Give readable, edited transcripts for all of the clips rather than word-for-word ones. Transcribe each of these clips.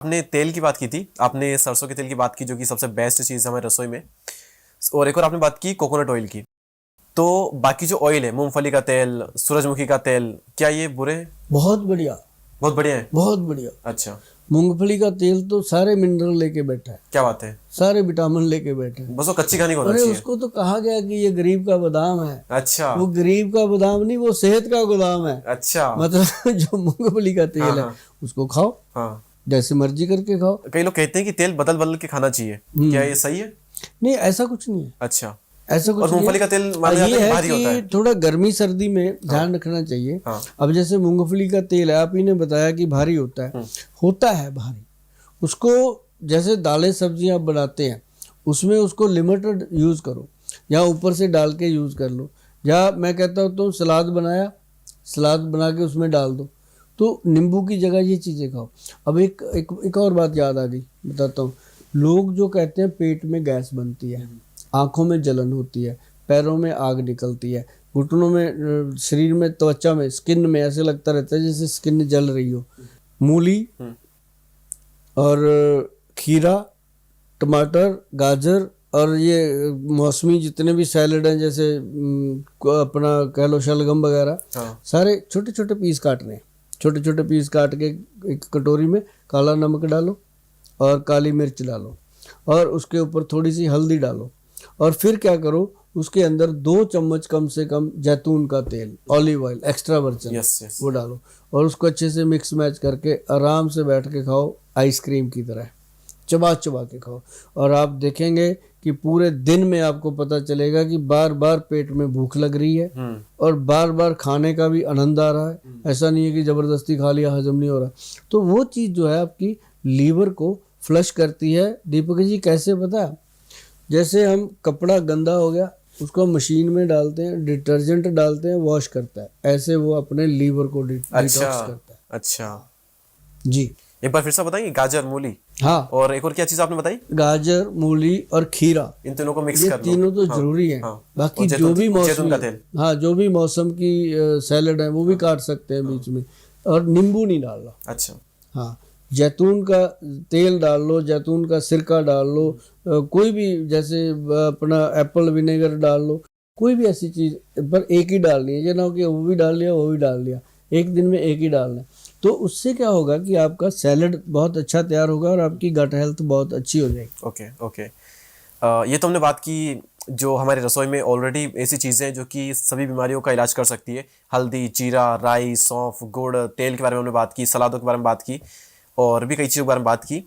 आपने तेल की बात की थी, आपने सरसों के तेल की बात की जो कि सबसे बेस्ट चीज़ है हमारे रसोई में, और एक और आपने बात की कोकोनट ऑयल की। तो बाकी जो ऑयल है, मूंगफली का तेल, सूरजमुखी का तेल, क्या ये बुरे हैं? बहुत बढ़िया, बहुत बढ़िया है। बहुत बढ़िया। अच्छा, मूंगफली का तेल तो सारे मिनरल लेके बैठा है, क्या बात है। सारे विटामिन लेके बैठे हैं। बस वो कच्ची खाने को होना अरे चाहिए। उसको तो कहा गया कि ये गरीब का बादाम है। अच्छा वो गरीब का बादाम नहीं, वो सेहत का गोदाम है। अच्छा। मतलब जो मूंगफली का हाँ तेल है हाँ उसको खाओ, हाँ। जैसे मर्जी करके खाओ। कई लोग कहते हैं कि तेल बदल बदल के खाना चाहिए, क्या ये सही है? नहीं, ऐसा कुछ नहीं है, अच्छा। ऐसा कुछ और नहीं मूंगफली का है। तेल माना जाता ये है कि है भारी होता है। कि थोड़ा गर्मी सर्दी में ध्यान रखना चाहिए। हाँ। अब जैसे मूंगफली का तेल है, आप ही ने बताया कि भारी होता है भारी। उसको जैसे दालें सब्जियां आप बनाते हैं उसमें उसको लिमिटेड यूज़ करो, या ऊपर से डाल के यूज़ कर लो, या मैं कहता हूँ तो सलाद बनाया, सलाद बना के उसमें डाल दो, तो नींबू की जगह ये चीज़ें खाओ। अब एक और बात याद आ गई, बताता हूँ। लोग जो कहते हैं पेट में गैस बनती है, आँखों में जलन होती है, पैरों में आग निकलती है, घुटनों में, शरीर में, त्वचा में, स्किन में ऐसे लगता रहता है जैसे स्किन जल रही हो। मूली और खीरा, टमाटर, गाजर और ये मौसमी जितने भी सैलड हैं, जैसे अपना कह लो शलगम वगैरह, हाँ। सारे छोटे छोटे पीस काटने हैं। छोटे छोटे पीस काट के एक कटोरी में काला नमक डालो और काली मिर्च डालो और उसके ऊपर थोड़ी सी हल्दी डालो, और फिर क्या करो, उसके अंदर 2 चम्मच कम से कम जैतून का तेल, olive oil extra virgin, yes. वो डालो और उसको अच्छे से मिक्स मैच करके आराम से बैठ के खाओ, आइसक्रीम की तरह चबा चबा के खाओ। और आप देखेंगे कि पूरे दिन में आपको पता चलेगा कि बार बार पेट में भूख लग रही है और बार बार खाने का भी आनंद आ रहा है। ऐसा नहीं है कि ज़बरदस्ती खा लिया, हजम नहीं हो रहा। तो वो चीज़ जो है आपकी लीवर को फ्लश करती है। दीपक जी कैसे पता है? जैसे हम कपड़ा गंदा हो गया उसको मशीन में डालते हैं, डिटर्जेंट डालते हैं, वॉश करता है, ऐसे वो अपने लीवर को डिटॉक्स करता है। अच्छा। जी एक बार फिर से बताइए। गाजर, मूली, हाँ, और एक और क्या चीज आपने बताई? गाजर, मूली और खीरा, इन तीनों को मिक्स ये कर लो। तीनों तो हाँ, जरूरी है। हाँ। बाकी और जो भी जैतून मौसमी, का तेल। हाँ, जो भी मौसम की सैलड है वो भी काट सकते हैं बीच में। और नींबू नहीं डालना। अच्छा। हाँ, जैतून का तेल डाल लो, जैतून का सिरका डाल लो, कोई भी, जैसे अपना एप्पल विनेगर डाल लो, कोई भी ऐसी चीज़, पर एक ही डालनी है। ये ना हो कि वो भी डाल लिया वो भी डाल लिया, एक दिन में एक ही डालना है। तो उससे क्या होगा कि आपका सैलड बहुत अच्छा तैयार होगा और आपकी गट हेल्थ बहुत अच्छी हो जाएगी। Okay okay. ये तो हमने बात की जो हमारे रसोई में ऑलरेडी ऐसी चीज़ें हैं जो कि सभी बीमारियों का इलाज कर सकती है। हल्दी, जीरा, राई, सौंफ, गुड़, तेल के बारे में हमने बात की, सलादों के बारे में बात की, और भी कई चीज़ों के बारे में बात की।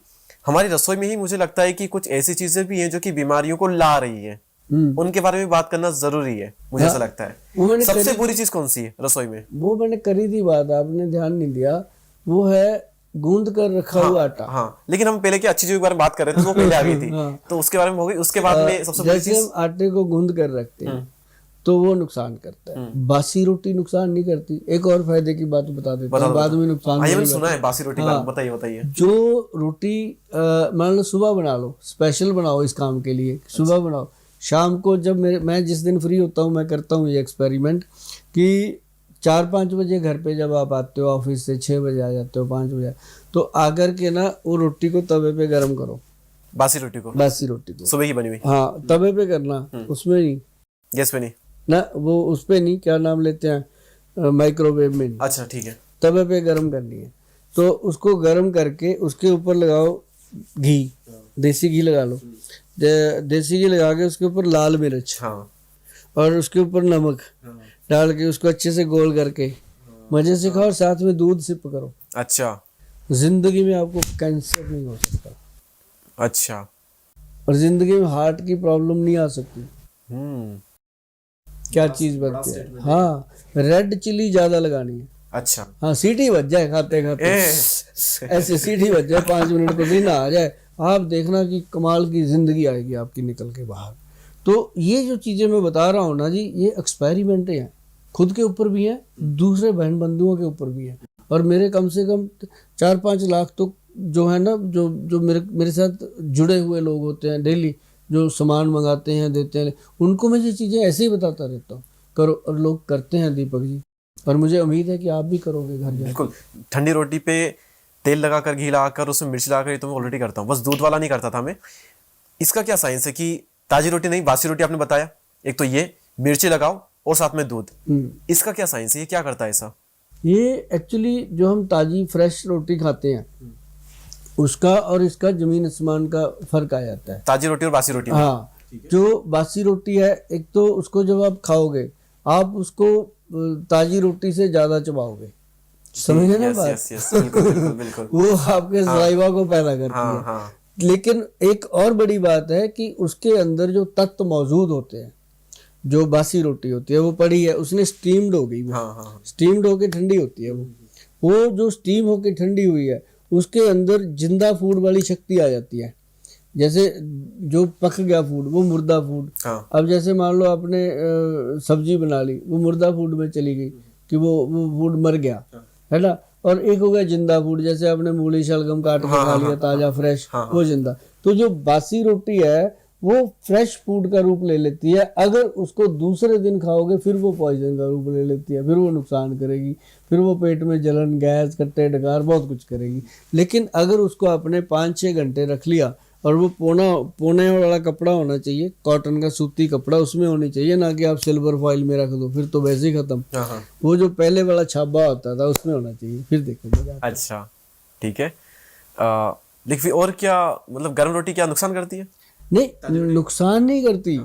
हमारी रसोई में ही मुझे लगता है कि कुछ ऐसी चीज़ें भी हैं जो कि बीमारियों को ला रही है, उनके बारे में बात करना ज़रूरी है, मुझे ऐसा लगता वो है। मैंने सबसे बुरी चीज़ कौन सी है रसोई में? वो मैंने करी थी बात, आपने ध्यान नहीं दिया। वो है गूंद कर रखा हुआ आटा। हाँ, लेकिन हम पहले की अच्छी चीज़ों के बारे में बात कर रहे थे, वो पहले आ गई थी। हाँ, तो उसके बारे में हो गई। उसके बाद में सबसे बुरी जैसे चीज़। हम आटे को गूंद कर रखते हैं तो वो नुकसान करता है। बासी रोटी नुकसान नहीं करती। एक और फायदे की बात बता देता हूँ, बाद में नुकसान हाँ, ये वाली मैंने सुना बात। है बासी रोटी का। बताइए बताइए। जो रोटी मान लो सुबह बना लो, स्पेशल बनाओ इस काम के लिए, सुबह बनाओ, शाम को जब मैं जिस दिन फ्री होता हूँ मैं करता हूँ ये एक्सपेरिमेंट कि 4-5 बजे घर पे जब आप आते हो ऑफिस से, 6 बजे आ जाते हो, 5 बजे, तो आकर के ना वो रोटी को तवे पे गर्म करो, बासी रोटी को, बासी रोटी को, सुबह की बनी हुई। हाँ, तवे पे करना, उसमें नहीं, गैस पे नहीं। ना वो उस पे नहीं, क्या नाम लेते हैं, माइक्रोवेव में नहीं, अच्छा ठीक है। तवे पे गर्म करनी है। तो उसको गर्म करके उसके ऊपर लगाओ घी, देसी घी लगा लो, देसी घी लगा के उसके ऊपर लाल मिर्च, हाँ और उसके ऊपर नमक डाल के उसको अच्छे से गोल करके मजे से खाओ, साथ में दूध सिप करो। अच्छा जिंदगी में आपको कैंसर नहीं हो सकता, अच्छा। और जिंदगी में हार्ट की प्रॉब्लम नहीं आ सकती। क्या चीज बनती है? हाँ, रेड चिली ज्यादा लगानी है। अच्छा। हाँ, सीटी बज जाए खाते खाते, ऐसे सीटी बज जाए, 5 मिनट पसीना आ जाए, आप देखना कि कमाल की जिंदगी आएगी आपकी निकल के बाहर। तो ये जो चीजें मैं बता रहा हूँ ना जी, ये एक्सपेरिमेंट हैं, खुद के ऊपर भी हैं, दूसरे बहन बंधुओं के ऊपर भी हैं। और मेरे कम से कम 4-5 लाख तो जो है ना, जो जो मेरे साथ जुड़े हुए लोग होते हैं, डेली जो सामान मंगाते हैं, देते हैं, उनको मैं ये चीज़ें ऐसे ही बताता रहता हूँ, करो, और लोग करते हैं दीपक जी। और मुझे उम्मीद है कि आप भी करोगे घर जाकर। बिल्कुल। ठंडी रोटी पे तेल लगाकर, घी लगाकर, उसमें मिर्च लगाकर, ये तो मैं ऑलरेडी करता हूँ, बस दूध वाला नहीं करता था मैं। इसका क्या साइंस है कि ताजी रोटी नहीं, बासी रोटी आपने बताया, एक तो ये मिर्ची लगाओ और साथ में दूध, इसका क्या साइंस है, ये क्या करता है ऐसा? ये एक्चुअली जो हम ताजी फ्रेश रोटी खाते हैं उसका और इसका जमीन आसमान का फर्क आ जाता है। ताजी रोटी और बासी रोटी में? हाँ, जो बासी रोटी है, एक तो उसको जब आप खाओगे आप उसको ताजी रोटी से ज्यादा चबाओगे, समझे ना बात? यस यस, बिल्कुल बिल्कुल बिल्कुल। वो आपके सलाइवा को पैदा करती हाँ है। हाँ। लेकिन एक और बड़ी बात है कि उसके अंदर जो तत्व मौजूद होते हैं, जो बासी रोटी होती है वो पड़ी है, उसने स्टीम्ड हो गई, वो हाँ हाँ। स्टीम्ड होके ठंडी होती है, वो जो स्टीम होके ठंडी हुई है उसके अंदर जिंदा फूड वाली शक्ति आ जाती है। जैसे जो पक गया फूड वो मुर्दा फूड, हाँ। अब जैसे मान लो आपने सब्जी बना ली, वो मुर्दा फूड में चली गई कि वो फूड मर गया, है ना। और एक हो गया जिंदा फूड, जैसे आपने मूली शलगम काट के खा लिया ताजा फ्रेश, वो जिंदा। तो जो बासी रोटी है वो फ्रेश फूड का रूप ले लेती है, अगर उसको दूसरे दिन खाओगे फिर वो पॉइजन का रूप ले लेती है, फिर वो नुकसान करेगी, फिर वो पेट में जलन, गैस, कट्टे डकार बहुत कुछ करेगी। लेकिन अगर उसको आपने 5-6 घंटे रख लिया, और वो पोने वाला कपड़ा होना चाहिए, कॉटन का सूती कपड़ा उसमें होनी चाहिए, ना कि आप सिल्वर फॉइल में रख दो, फिर तो वैसे ही खत्म। वो जो पहले वाला छाबा होता था उसमें होना चाहिए, फिर देखो मजा। अच्छा ठीक है। लेकिन और क्या, मतलब गर्म रोटी क्या नुकसान करती है? नहीं, नुकसान नहीं करती,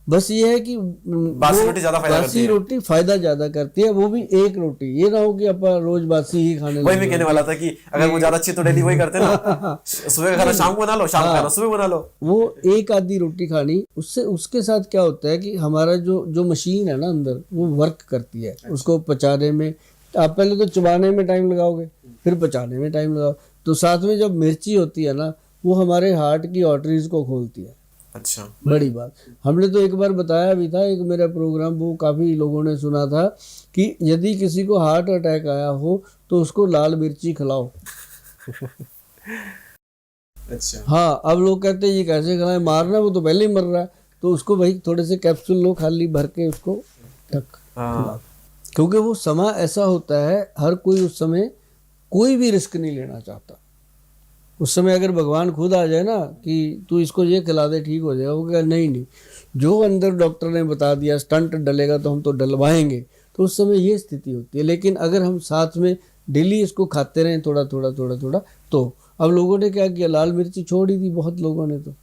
बस ये है कि बासी रोटी ज्यादा फायदा करती बासी है। रोटी फायदा ज्यादा करती है, वो भी एक रोटी। ये ना हो कि अपन रोज बासी ही खाने वही लगे। मैं कहने वाला था कि अगर वो ज्यादा अच्छी तो डेली वही करते ना, सुबह का खाना शाम को बना लो, शाम का खाना सुबह बना लो। वो एक आधी रोटी खानी, उससे उसके साथ क्या होता है कि हमारा जो मशीन है ना अंदर, वो वर्क करती है उसको पचाने में। आप पहले तो चबाने में टाइम लगाओगे, फिर पचाने में टाइम लगाओ, तो साथ में जब मिर्ची होती है ना, वो हमारे हार्ट की आर्टरीज को खोलती है। अच्छा, बड़ी बात। हमने तो एक बार बताया भी था, एक मेरा प्रोग्राम, वो काफ़ी लोगों ने सुना था कि यदि किसी को हार्ट अटैक आया हो तो उसको लाल मिर्ची खिलाओ। अच्छा। हाँ, अब लोग कहते हैं ये कैसे खिलाएं, मारना, वो तो पहले ही मर रहा है, तो उसको भाई थोड़े से कैप्सूल लो खाली भर के, उसको ठक खिलाओ। क्योंकि वो समय ऐसा होता है, हर कोई उस समय कोई भी रिस्क नहीं लेना चाहता। उस समय अगर भगवान खुद आ जाए ना कि तू इसको ये खिला दे ठीक हो जाएगा, वो कहेगा नहीं नहीं, जो अंदर डॉक्टर ने बता दिया स्टंट डलेगा तो हम तो डलवाएंगे, तो उस समय ये स्थिति होती है। लेकिन अगर हम साथ में डेली इसको खाते रहें थोड़ा थोड़ा थोड़ा थोड़ा, तो अब लोगों ने क्या किया, लाल मिर्ची छोड़ ही दी, बहुत लोगों ने तो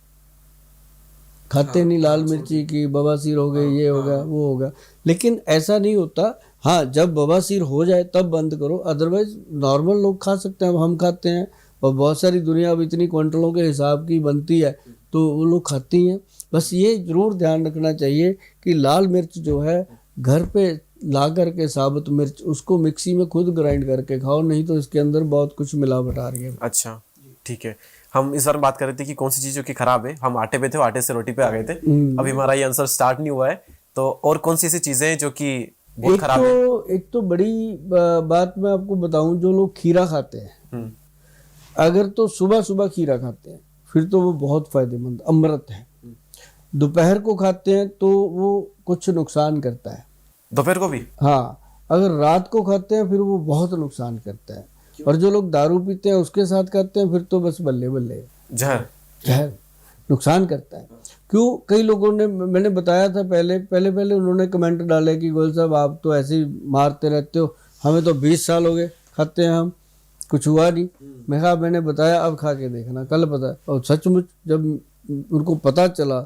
खाते नहीं लाल मिर्ची की, बवासीर हो गई, ये हो गया, वो हो गया। लेकिन ऐसा नहीं होता। हाँ, जब बवासीर हो जाए तब बंद करो, अदरवाइज नॉर्मल लोग खा सकते हैं। अब हम खाते हैं, और बहुत सारी दुनिया अब इतनी क्विंटलों के हिसाब की बनती है तो वो लोग खाती हैं। बस ये जरूर ध्यान रखना चाहिए कि लाल मिर्च जो है घर पे ला करके, साबुत मिर्च, उसको मिक्सी में खुद ग्राइंड करके खाओ, नहीं तो इसके अंदर बहुत कुछ मिलावट आ रही है। अच्छा ठीक है। हम इस बार बात कर रहे थे कि कौन सी चीज़ जो कि खराब है, हम आटे पे थे, आटे से रोटी पे आ गए थे। अभी हमारा ये आंसर स्टार्ट नहीं हुआ है, तो और कौन सी ऐसी चीज़ें जो कि बहुत खराब है? एक तो बड़ी बात मैं आपको बताऊं, जो लोग खीरा खाते हैं, अगर तो सुबह सुबह खीरा खाते हैं फिर तो वो बहुत फायदेमंद अमृत है। दोपहर को खाते हैं तो वो कुछ नुकसान करता है, दोपहर को भी? हाँ, अगर रात को खाते हैं फिर वो बहुत नुकसान करता है। और जो लोग दारू पीते हैं उसके साथ खाते हैं फिर तो बस बल्ले बल्ले, जहर नुकसान करता है। क्यों, कई लोगों ने, मैंने बताया था पहले उन्होंने कमेंट डाले कि गोयल साहब आप तो ऐसे ही मारते रहते हो, हमें तो 20 साल हो गए खाते हैं, हम कुछ हुआ नहीं। मैं कहा, मैंने बताया, अब खा के देखना, कल पता। और सचमुच जब उनको पता चला,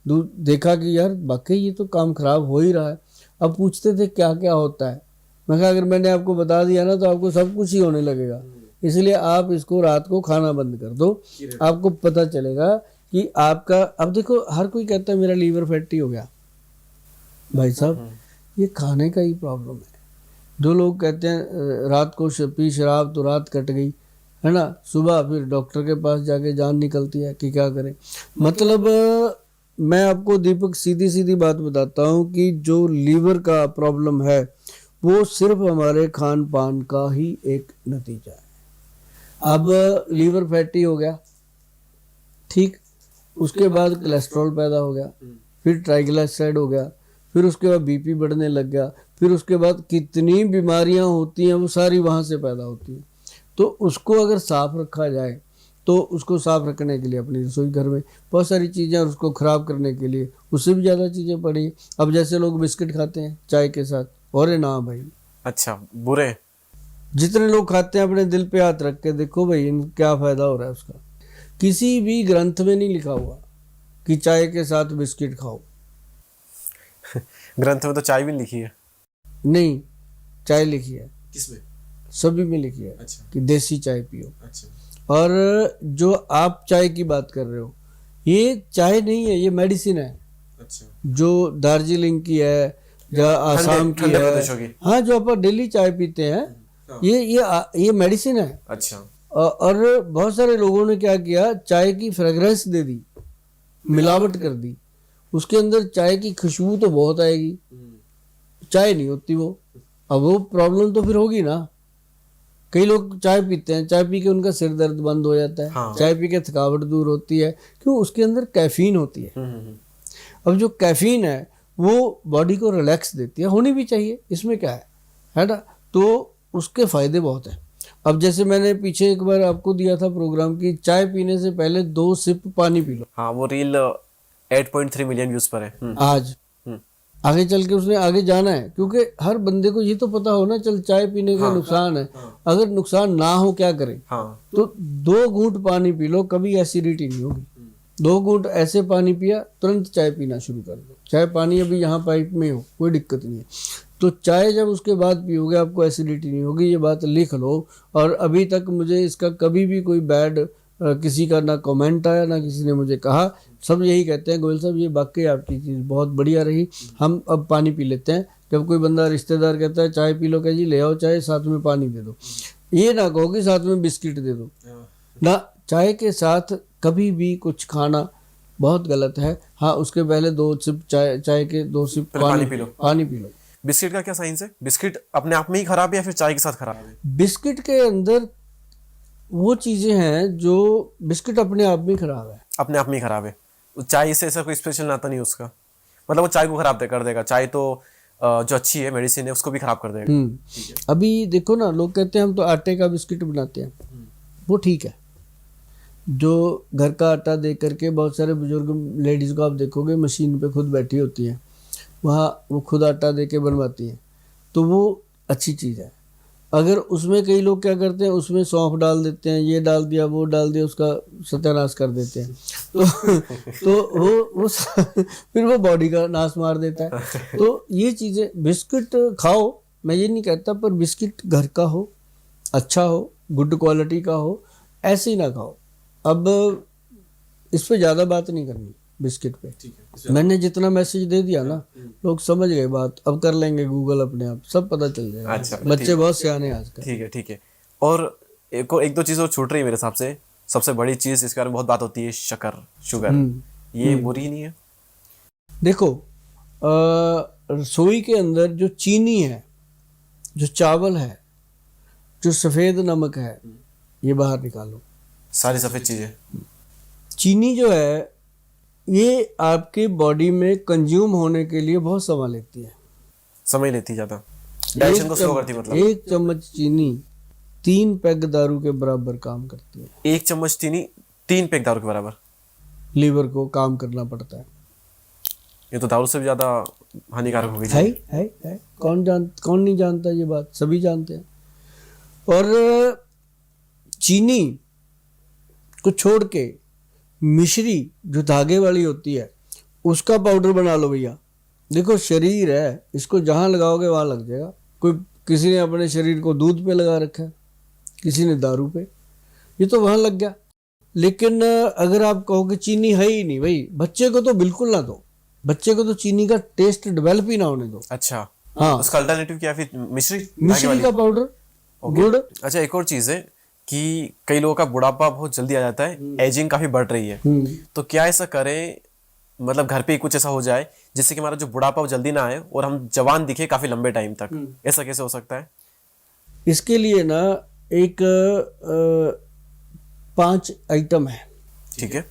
देखा कि यार वाकई ये तो काम खराब हो ही रहा है। अब पूछते थे क्या क्या होता है, मैं कहा अगर मैंने आपको बता दिया ना तो आपको सब कुछ ही होने लगेगा, इसलिए आप इसको रात को खाना बंद कर दो, आपको पता चलेगा कि आपका, अब देखो हर कोई कहता है मेरा लीवर फैटी हो गया, भाई साहब ये खाने का ही प्रॉब्लम है। जो लोग कहते हैं रात को पी शराब तो रात कट गई, है ना, सुबह फिर डॉक्टर के पास जाके जान निकलती है कि क्या करें। मतलब मैं आपको दीपक सीधी सीधी बात बताता हूँ कि जो लीवर का प्रॉब्लम है वो सिर्फ हमारे खान पान का ही एक नतीजा है। अब लीवर फैटी हो गया, ठीक, उसके बाद कोलेस्ट्रॉल पैदा हो गया, फिर ट्राइग्लिसराइड हो गया, फिर उसके बाद बीपी बढ़ने लग गया, फिर उसके बाद कितनी बीमारियां होती हैं वो सारी वहाँ से पैदा होती हैं। तो उसको अगर साफ रखा जाए तो उसको साफ रखने के लिए अपनी रसोई घर में बहुत सारी चीज़ें, और उसको ख़राब करने के लिए उससे भी ज़्यादा चीज़ें पड़ी। अब जैसे लोग बिस्किट खाते हैं चाय के साथ, और ना भाई, अच्छा, बुरे। जितने लोग खाते हैं अपने दिल पे हाथ रख के देखो भाई, क्या फ़ायदा हो रहा है उसका। किसी भी ग्रंथ में नहीं लिखा हुआ कि चाय के साथ बिस्किट खाओ। ग्रंथ में तो चाय भी लिखी है। नहीं, चाय लिखी है, किसमें? सभी में लिखी है। अच्छा। कि देसी चाय पियो। अच्छा। और जो आप चाय की बात कर रहे हो, ये चाय नहीं है, ये मेडिसिन है। अच्छा। जो दार्जिलिंग की है या आसाम की ठंडे है, प्रदेशों की। हाँ, जो अपन डेली चाय पीते हैं, ये मेडिसिन है। अच्छा। और बहुत सारे लोगों ने क्या किया, चाय की फ्रेग्रेंस दे दी, मिलावट कर दी। उसके अंदर चाय की खुशबू तो बहुत आएगी, चाय नहीं होती वो। अब वो प्रॉब्लम तो फिर होगी ना। कई लोग चाय पीते हैं, चाय पी के उनका सिर दर्द बंद हो जाता है। हाँ। चाय पी के थकावट दूर होती है, क्यों? उसके अंदर कैफीन होती है। अब जो कैफीन है वो बॉडी को रिलैक्स देती है, होनी भी चाहिए, इसमें क्या है ना। तो उसके फायदे बहुत हैं। अब जैसे मैंने पीछे एक बार आपको दिया था प्रोग्राम की, चाय पीने से पहले 2 सिप पानी पी लो। हाँ, वो रील 8.3 मिलियन व्यूज पर है। आज आगे चल के उसने आगे जाना है, क्योंकि हर बंदे को ये तो पता हो ना, चल चाय पीने का नुकसान है। अगर नुकसान ना हो क्या करें? तो 2 घूंट पानी पी लो, कभी एसिडिटी नहीं होगी। 2 घूंट ऐसे पानी पिया, तुरंत चाय पीना शुरू कर दो। चाहे पानी अभी यहाँ पाइप में हो, कोई दिक्कत नहीं है। तो चाय जब उसके बाद पियोगे आपको एसिडिटी नहीं होगी, ये बात लिख लो। और अभी तक मुझे इसका कभी भी कोई बैड किसी का ना कमेंट आया, ना किसी ने मुझे कहा। सब यही कहते हैं, गोयल साहब ये वाकई आपकी चीज़ बहुत बढ़िया रही, हम अब पानी पी लेते हैं। जब कोई बंदा रिश्तेदार कहता है चाय पी लो, कह जी ले आओ चाय, साथ में पानी दे दो। ये ना कहो कि साथ में बिस्किट दे दो ना। चाय के साथ कभी भी कुछ खाना बहुत गलत है। हाँ, उसके पहले 2 सिप चाय के 2 सिप पानी पी लो। बिस्किट का क्या साइंस है? बिस्किट अपने आप में ही खराब है या फिर चाय के साथ खराब है? बिस्किट के अंदर वो चीजें हैं जो, बिस्किट अपने आप में खराब है। अपने आप में ही खराब है। चाय से ऐसा कोई स्पेशल नाता नहीं उसका, मतलब वो चाय को खराब कर देगा। चाय तो जो अच्छी है, मेडिसिन है, उसको भी खराब कर देगा। अभी देखो ना, लोग कहते हैं हम तो आटे का बिस्किट बनाते हैं, वो ठीक है। जो घर का आटा दे करके, बहुत सारे बुजुर्ग लेडीज को आप देखोगे मशीन पे खुद बैठी होती हैं, वहाँ वो खुद आटा दे के बनवाती हैं, तो वो अच्छी चीज़ है। अगर उसमें कई लोग क्या करते हैं, उसमें सौंफ डाल देते हैं, ये डाल दिया, वो डाल दिया, उसका सत्यानाश कर देते हैं। तो वो फिर वो बॉडी का नाश मार देता है। तो ये चीज़ें, बिस्किट खाओ, मैं ये नहीं कहता, पर बिस्किट घर का हो, अच्छा हो, गुड क्वालिटी का हो, ऐसे ही ना खाओ। अब इस पे ज़्यादा बात नहीं करनी बिस्किट पे। मैंने जितना मैसेज दे दिया ना, लोग समझ गए बात। अब कर लेंगे गूगल अपने आप, सब पता चल जाएगा। अच्छा, बच्चे बहुत सियाने हैं आजकल। ठीक है। और एक दो चीज़ और छूट रही है मेरे हिसाब से। सबसे बड़ी चीज़ इसके बारे में बहुत बात होती है, शक्कर, शुगर। ये बुरी नहीं है? देखो, रसोई के अंदर जो चीनी है, जो चावल है, जो सफ़ेद नमक है, ये बाहर निकालो। सारी सफ़ेद चीज़ें। चीनी जो है ये आपकी बॉडी में कंज्यूम होने के लिए बहुत समय लेती है, समय लेती ज़्यादा, डाइजेशन को स्लो करती है। मतलब 1 चम्मच चीनी 3 पैग दारू के बराबर काम करती है। 1 चम्मच चीनी 3 पैक दारू के बराबर लीवर को काम करना पड़ता है। ये तो दारू से भी ज़्यादा हानिकारक हो गई है। कौन नहीं जानता ये बात, सभी जानते हैं। और चीनी को छोड़ के मिश्री जो धागे वाली होती है, उसका पाउडर बना लो भैया। देखो, शरीर है, इसको जहाँ लगाओगे वहाँ लग जाएगा। किसी ने अपने शरीर को दूध पे लगा रखा है, किसी ने दारू पे, ये तो वहाँ लग गया। लेकिन अगर आप कहो कि चीनी है ही नहीं, भाई बच्चे को तो बिल्कुल ना दो, बच्चे को तो चीनी का टेस्ट डेवलप ही ना होने दो। अच्छा, हाँ, उसका अल्टरनेटिव क्या फिर? मिश्री का पाउडर, गुड़। अच्छा, एक और चीज़ है कि कई लोगों का बुढ़ापा बहुत जल्दी आ जाता है, एजिंग काफी बढ़ रही है, तो क्या ऐसा करें, मतलब घर पे ही कुछ ऐसा हो जाए जिससे कि हमारा जो बुढ़ापा वो जल्दी ना आए और हम जवान दिखे काफी लंबे टाइम तक? ऐसा कैसे हो सकता है? इसके लिए ना एक 5 आइटम है, ठीक है,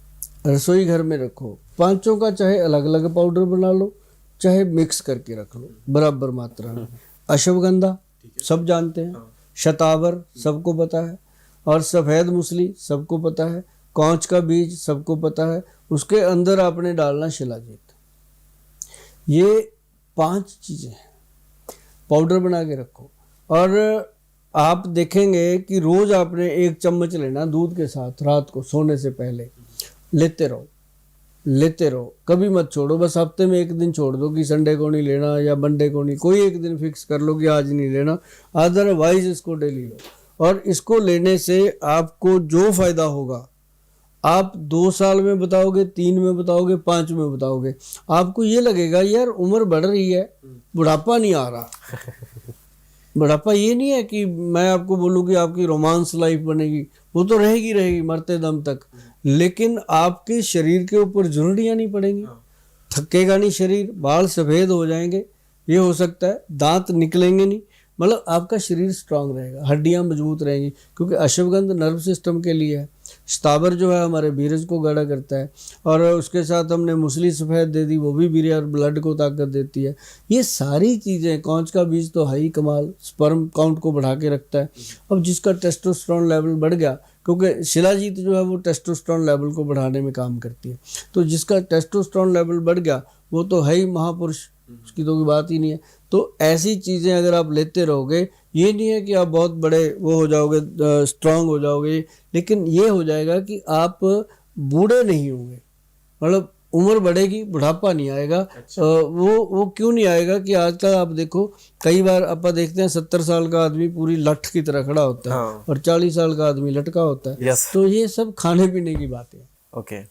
रसोई घर में रखो। 5 का चाहे अलग अलग पाउडर बना लो, चाहे मिक्स करके रख लो बराबर मात्रा में। अश्वगंधा सब जानते हैं, शतावर सबको पता है, और सफ़ेद मूसली सबको पता है, कौच का बीज सबको पता है, उसके अंदर आपने डालना शिलाजीत। ये 5 चीज़ें हैं, पाउडर बना के रखो। और आप देखेंगे कि रोज़ आपने 1 चम्मच लेना दूध के साथ, रात को सोने से पहले लेते रहो, लेते रहो, कभी मत छोड़ो। बस हफ्ते में 1 दिन छोड़ दो कि संडे को नहीं लेना या मंडे को नहीं, कोई एक दिन फिक्स कर लो कि आज नहीं लेना, अदरवाइज इसको डेली लो। और इसको लेने से आपको जो फ़ायदा होगा, आप 2 साल में बताओगे, 3 में बताओगे, 5 में बताओगे, आपको ये लगेगा यार उम्र बढ़ रही है, बुढ़ापा नहीं आ रहा। बुढ़ापा ये नहीं है कि मैं आपको बोलूँ कि आपकी रोमांस लाइफ बनेगी, वो तो रहेगी रहेगी मरते दम तक, लेकिन आपके शरीर के ऊपर झुर्रियाँ नहीं पड़ेंगी, थकेगा नहीं शरीर, बाल सफ़ेद हो जाएंगे, ये हो सकता है, दांत निकलेंगे नहीं, मतलब आपका शरीर स्ट्रांग रहेगा, हड्डियां मजबूत रहेंगी, क्योंकि अश्वगंध नर्व सिस्टम के लिए है। शतावर जो है हमारे बीरज को गाढ़ा करता है, और उसके साथ हमने मूसली सफ़ेद दे दी, वो भी बीरज और ब्लड को ताकत देती है। ये सारी चीज़ें, कौच का बीज तो हाई कमाल, स्पर्म काउंट को बढ़ा के रखता है। अब जिसका टेस्टोस्टेरोन लेवल बढ़ गया, क्योंकि शिलाजीत जो है वो टेस्टोस्टेरोन लेवल को बढ़ाने में काम करती है, तो जिसका टेस्टोस्टेरोन लेवल बढ़ गया वो तो है ही महापुरुष, उसकी तो कोई बात ही नहीं है। तो ऐसी चीज़ें अगर आप लेते रहोगे, ये नहीं है कि आप बहुत बड़े वो हो जाओगे, स्ट्रांग हो जाओगे, लेकिन ये हो जाएगा कि आप बूढ़े नहीं होंगे, मतलब उम्र बढ़ेगी, बुढ़ापा नहीं आएगा। वो क्यों नहीं आएगा कि आजकल आप देखो, कई बार आप देखते हैं 70 साल का आदमी पूरी लठ की तरह खड़ा होता है, और 40 साल का आदमी लटका होता है। तो ये सब खाने पीने की बातें हैं। ओके।